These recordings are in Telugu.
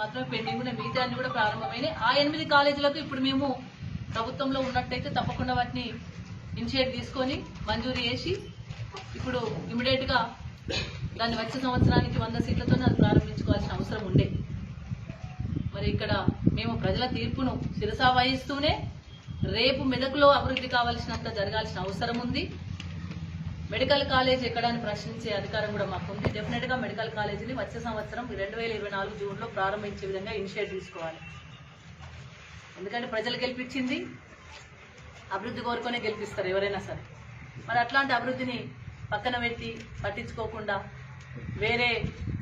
మాత్రమే పెండింగ్ ఉన్నాయి. మిగతా అన్ని కూడా ప్రారంభమైనాయి. ఆ 8 కాలేజీలకు ఇప్పుడు మేము ప్రభుత్వంలో ఉన్నట్టయితే తప్పకుండా వాటిని ఇనిషియేట్ తీసుకొని మంజూరు చేసి ఇప్పుడు ఇమీడియట్ గా దాన్ని వచ్చే సంవత్సరానికి 100 సీట్లతో అది ప్రారంభించుకోవాల్సిన అవసరం ఉండే. మరి ఇక్కడ మేము ప్రజల తీర్పును శిరసా వహిస్తూనే రేపు మెదకులో అభివృద్ధి కావాల్సినంత జరగాల్సిన అవసరం ఉంది. మెడికల్ కాలేజ్ ఎక్కడాన్ని ప్రశ్నించే అధికారం కూడా మాకుంది. డెఫినెట్ గా మెడికల్ కాలేజీని వచ్చే సంవత్సరం 2024 జూన్లో ప్రారంభించే విధంగా ఇనిషియేట్ తీసుకోవాలి. ఎందుకంటే ప్రజలు గెలిపించింది అభివృద్ధి కోరుకునే గెలిపిస్తారు ఎవరైనా సరే. మరి అట్లాంటి అభివృద్ధిని పక్కన పెట్టి పట్టించుకోకుండా వేరే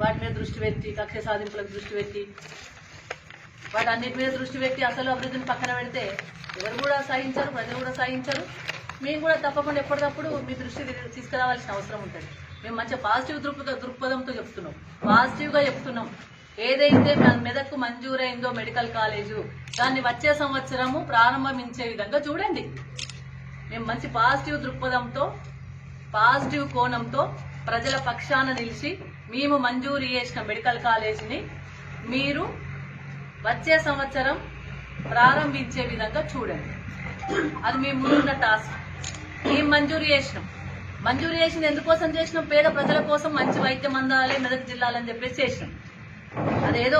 వాటి మీద దృష్టి పెట్టి కక్ష సాధింపులకు దృష్టి పెట్టి వాటి అన్నిటి మీద దృష్టి పెట్టి అసలు అభివృద్ధిని పక్కన పెడితే ఎవరు కూడా సహించరు, ప్రజలు కూడా సహించరు. మేము కూడా తప్పకుండా ఎప్పటికప్పుడు మీ దృష్టి తీసుకురావాల్సిన అవసరం ఉంటుంది. మేము మంచిగా పాజిటివ్ దృక్పథంతో చెప్తున్నాం, పాజిటివ్గా చెప్తున్నాం. ఏదైతే మెదక్కు మంజూరైందో మెడికల్ కాలేజు దాన్ని వచ్చే సంవత్సరము ప్రారంభించే విధంగా చూడండి. మేము మంచి పాజిటివ్ దృక్పథంతో పాజిటివ్ కోణంతో ప్రజల పక్షాన నిలిచి మేము మంజూరు చేసిన మెడికల్ కాలేజీని మీరు వచ్చే సంవత్సరం ప్రారంభించే విధంగా చూడండి. అది మీ ముందున్న టాస్క్. మేము మంజూరు చేసింది ఎందుకోసం చేసినాం? పేద ప్రజల కోసం మంచి వైద్యం అందాలి మెదక్ జిల్లాలని చెప్పేసి చేసినాం. అదేదో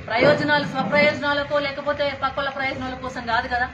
ప్రయోజనాలు స్వప్రయోజనాలకో లేకపోతే పక్కల ప్రయోజనాల కోసం కాదు కదా.